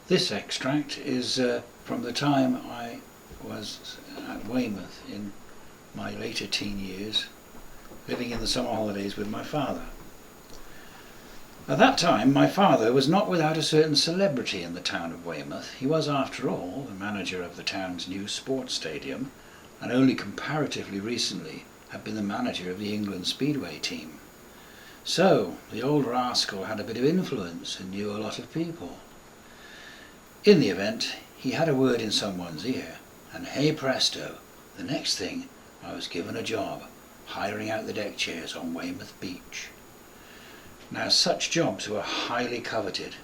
This extract is from the time I was at Weymouth in my later teen years, living in the summer holidays with my father. At that time, my father was not without a certain celebrity in the town of Weymouth. He was, after all, the manager of the town's new sports stadium, and only comparatively recently had been the manager of the England Speedway team. So, the old rascal had a bit of influence and knew a lot of people. In the event, he had a word in someone's ear, and hey presto, the next thing I was given a job, hiring out the deck chairs on Weymouth Beach. Now such jobs were highly coveted,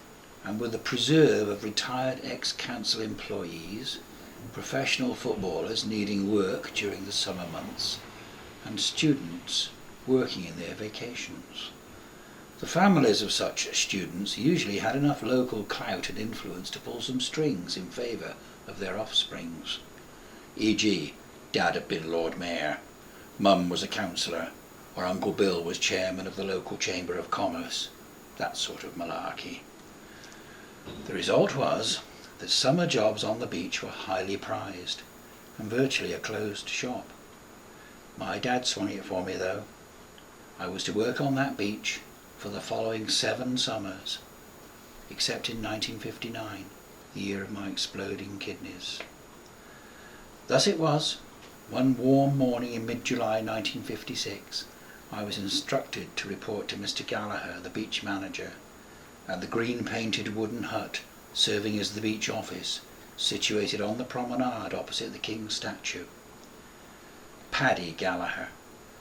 and were the preserve of retired ex-council employees, professional footballers needing work during the summer months, and students working in their vacations. The families of such students usually had enough local clout and influence to pull some strings in favour of their offsprings. E.g., Dad had been Lord Mayor, Mum was a councillor, or Uncle Bill was chairman of the local Chamber of Commerce, that sort of malarkey. The result was that summer jobs on the beach were highly prized, and virtually a closed shop. My dad swung it for me though. I was to work on that beach for the following 7 summers, except in 1959, the year of my exploding kidneys. Thus it was, one warm morning in mid-July 1956, I was instructed to report to Mr. Gallagher, the beach manager, at the green-painted wooden hut serving as the beach office, situated on the promenade opposite the King's statue. Paddy Gallagher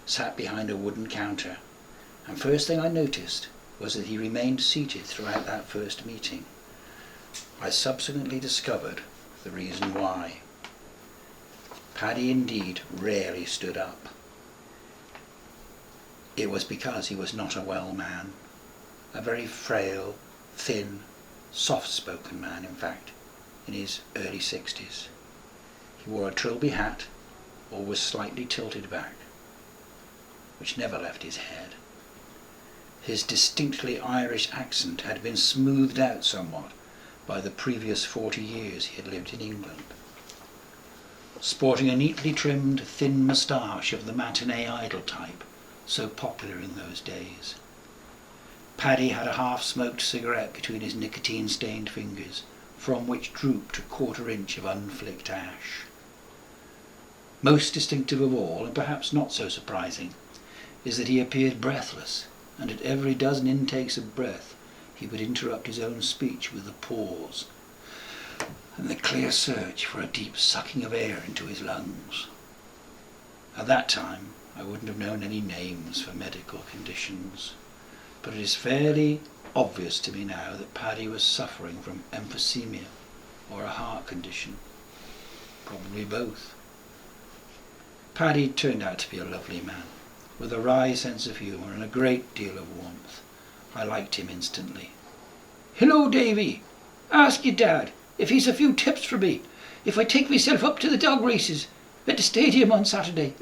sat behind a wooden counter, and first thing I noticed was that he remained seated throughout that first meeting. I subsequently discovered the reason why. Paddy indeed rarely stood up. It was because he was not a well man, a very frail, thin, soft-spoken man, in fact, in his early 60s. He wore a trilby hat, always slightly tilted back, which never left his head. His distinctly Irish accent had been smoothed out somewhat by the previous 40 years he had lived in England. Sporting a neatly trimmed, thin moustache of the matinee idol type, so popular in those days, Paddy had a half-smoked cigarette between his nicotine-stained fingers, from which drooped a quarter-inch of unflicked ash. Most distinctive of all, and perhaps not so surprising, is that he appeared breathless, and at every dozen intakes of breath he would interrupt his own speech with a pause, and the clear search for a deep sucking of air into his lungs. At that time, I wouldn't have known any names for medical conditions, but it is fairly obvious to me now that Paddy was suffering from emphysema or a heart condition, probably both. Paddy turned out to be a lovely man, with a wry sense of humour and a great deal of warmth. I liked him instantly. "Hello, Davy! Ask your dad if he's a few tips for me, if I take myself up to the dog races at the stadium on Saturday."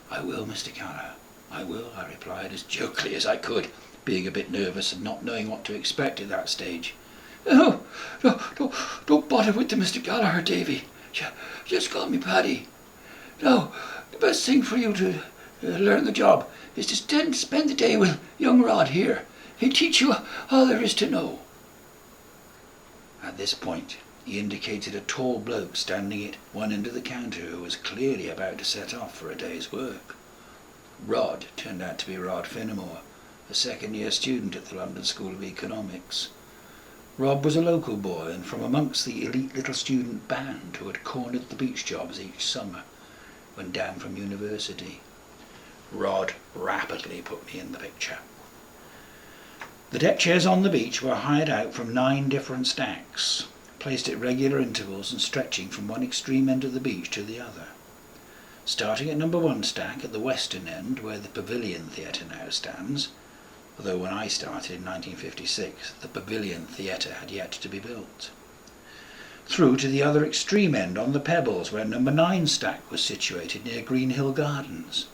"I will, Mr. Gallagher, I will," I replied as jokily as I could, being a bit nervous and not knowing what to expect at that stage. "No, don't bother with the Mr. Gallagher, Davy. Just call me Paddy. No, the best thing for you to learn the job is to spend the day with young Rod here. He'll teach you all there is to know." At this point, he indicated a tall bloke standing at one end of the counter who was clearly about to set off for a day's work. Rod turned out to be Rod Finnemore, a second-year student at the London School of Economics. Rob was a local boy and from amongst the elite little student band who had cornered the beach jobs each summer when down from university. Rod rapidly put me in the picture. The deck chairs on the beach were hired out from 9 different stacks, placed at regular intervals and stretching from one extreme end of the beach to the other. Starting at number 1 stack at the western end, where the Pavilion Theatre now stands, although when I started in 1956 the Pavilion Theatre had yet to be built, through to the other extreme end on the Pebbles, where number 9 stack was situated near Greenhill Gardens.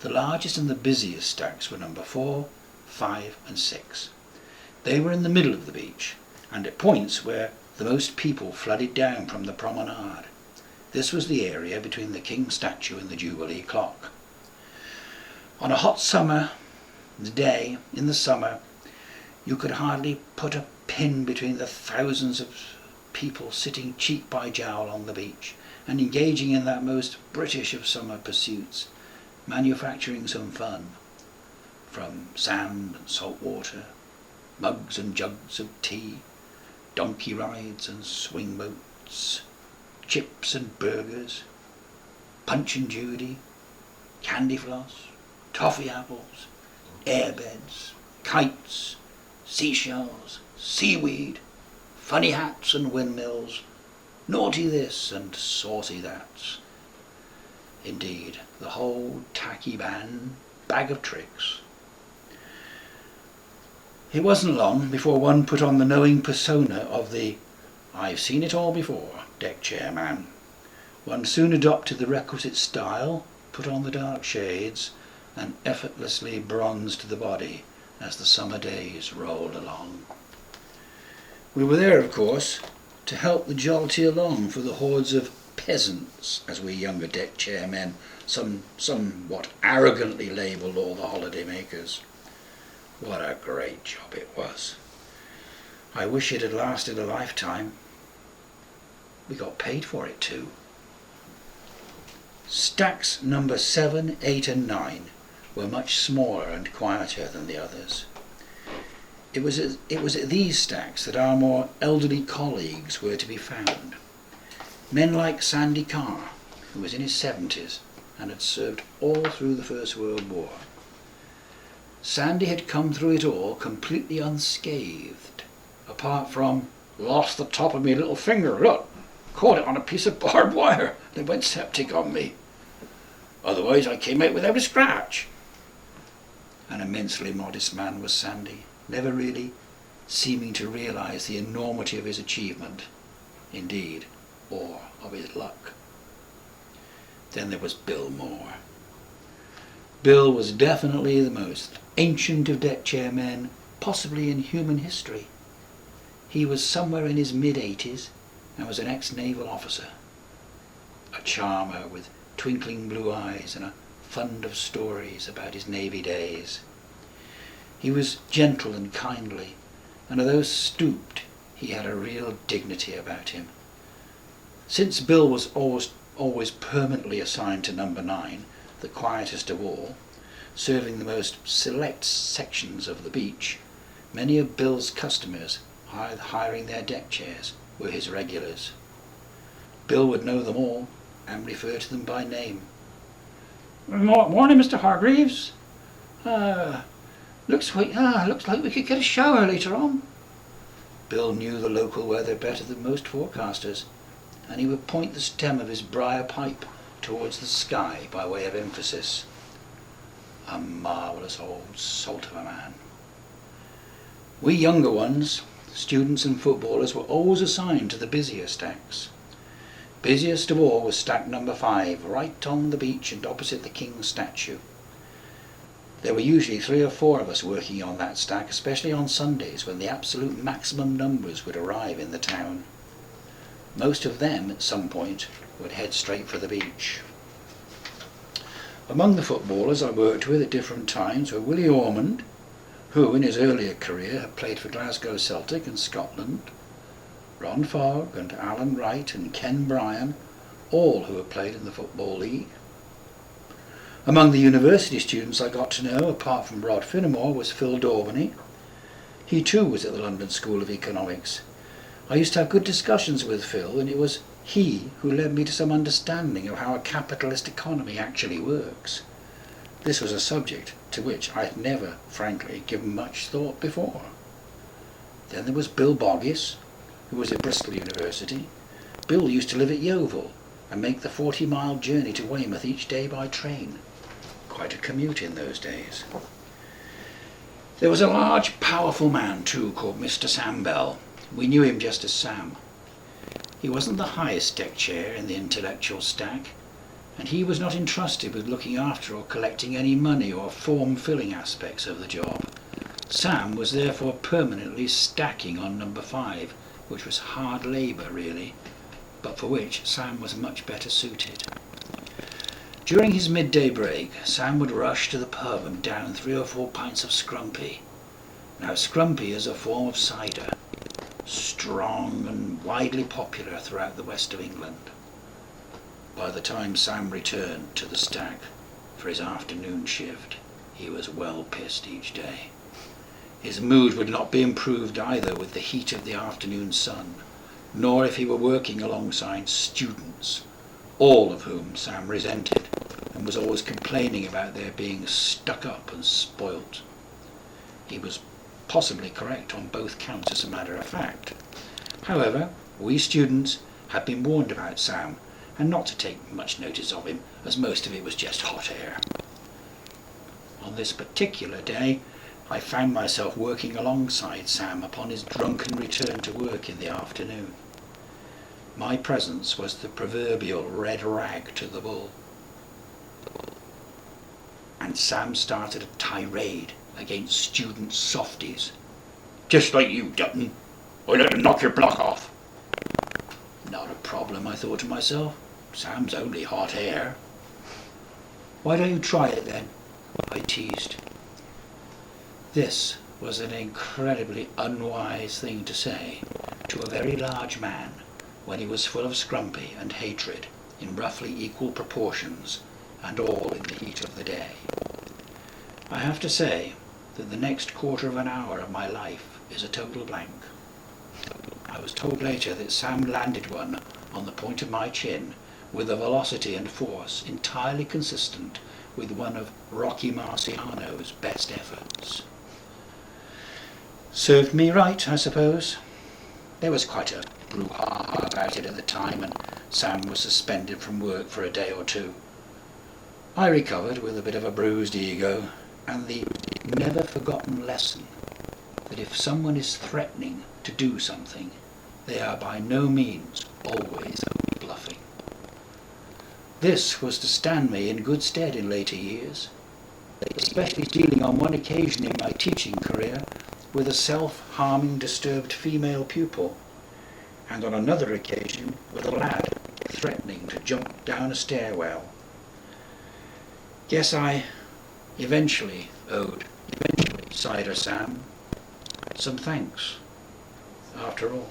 The largest and the busiest stacks were number 4, 5 and 6. They were in the middle of the beach, and at points where the most people flooded down from the promenade. This was the area between the King statue and the Jubilee clock. On a hot summer day in the summer, you could hardly put a pin between the thousands of people sitting cheek by jowl on the beach and engaging in that most British of summer pursuits, manufacturing some fun, from sand and salt water, mugs and jugs of tea, donkey rides and swing boats, chips and burgers, Punch and Judy, candy floss, toffee apples, airbeds, kites, seashells, seaweed, funny hats and windmills, naughty this and saucy that. Indeed, the whole tacky bag of tricks. It wasn't long before one put on the knowing persona of the "I've seen it all before" deck chairman. One soon adopted the requisite style, put on the dark shades, and effortlessly bronzed the body as the summer days rolled along. We were there, of course, to help the jollity along for the hordes of peasants, as we younger deck chairmen somewhat arrogantly labelled all the holiday makers. What a great job it was. I wish it had lasted a lifetime. We got paid for it too. Stacks number 7, 8 and 9 were much smaller and quieter than the others. It was at these stacks that our more elderly colleagues were to be found. Men like Sandy Carr, who was in his 70s and had served all through the First World War. Sandy had come through it all completely unscathed, apart from "lost the top of me little finger, look, caught it on a piece of barbed wire and it went septic on me. Otherwise I came out without a scratch." An immensely modest man was Sandy, never really seeming to realise the enormity of his achievement, indeed, or of his luck. Then there was Bill Moore. Bill was definitely the most ancient of deck chairmen, possibly in human history. He was somewhere in his mid-80s and was an ex-naval officer, a charmer with twinkling blue eyes and a fund of stories about his Navy days. He was gentle and kindly, and although stooped, he had a real dignity about him. Since Bill was always permanently assigned to number 9, the quietest of all, serving the most select sections of the beach, many of Bill's customers, hiring their deck chairs, were his regulars. Bill would know them all and refer to them by name. "Morning, Mr. Hargreaves. Looks like we could get a shower later on." Bill knew the local weather better than most forecasters, and he would point the stem of his briar pipe towards the sky by way of emphasis. A marvellous old salt of a man. We younger ones, students and footballers, were always assigned to the busier stacks. Busiest of all was stack number 5, right on the beach and opposite the King's statue. There were usually 3 or 4 of us working on that stack, especially on Sundays when the absolute maximum numbers would arrive in the town. Most of them, at some point, would head straight for the beach. Among the footballers I worked with at different times were Willie Ormond, who in his earlier career had played for Glasgow Celtic and Scotland, Ron Fogg and Alan Wright and Ken Bryan, all who had played in the Football League. Among the university students I got to know, apart from Rod Finnemore, was Phil Daubeny. He too was at the London School of Economics. I used to have good discussions with Phil, and it was he who led me to some understanding of how a capitalist economy actually works. This was a subject to which I had never, frankly, given much thought before. Then there was Bill Boggis, who was at Bristol University. Bill used to live at Yeovil and make the 40-mile journey to Weymouth each day by train. Quite a commute in those days. There was a large, powerful man too, called Mr. Sam Bell. We knew him just as Sam. He wasn't the highest deck chair in the intellectual stack, and he was not entrusted with looking after or collecting any money or form-filling aspects of the job. Sam was therefore permanently stacking on number 5, which was hard labour really, but for which Sam was much better suited. During his midday break, Sam would rush to the pub and down 3 or 4 pints of scrumpy. Now scrumpy is a form of cider, strong and widely popular throughout the west of England. By the time Sam returned to the stack for his afternoon shift, he was well pissed each day. His mood would not be improved either with the heat of the afternoon sun, nor if he were working alongside students, all of whom Sam resented, and was always complaining about their being stuck up and spoilt. He was possibly correct on both counts as a matter of fact. However, we students had been warned about Sam, and not to take much notice of him, as most of it was just hot air. On this particular day, I found myself working alongside Sam upon his drunken return to work in the afternoon. My presence was the proverbial red rag to the bull. And Sam started a tirade against student softies. "Just like you, Dutton. I let him knock your block off." Not a problem, I thought to myself. Sam's only hot air. "Why don't you try it then?" I teased. This was an incredibly unwise thing to say to a very large man when he was full of scrumpy and hatred in roughly equal proportions, and all in the heat of the day. I have to say that the next quarter of an hour of my life is a total blank. I was told later that Sam landed one on the point of my chin with a velocity and force entirely consistent with one of Rocky Marciano's best efforts. Served me right, I suppose. There was quite a brouhaha about it at the time, and Sam was suspended from work for a day or 2. I recovered with a bit of a bruised ego, and the never-forgotten lesson that if someone is threatening to do something, they are by no means always bluffing. This was to stand me in good stead in later years, especially dealing on one occasion in my teaching career with a self-harming disturbed female pupil, and on another occasion with a lad threatening to jump down a stairwell. Guess I eventually owed Cider Sam some thanks, after all.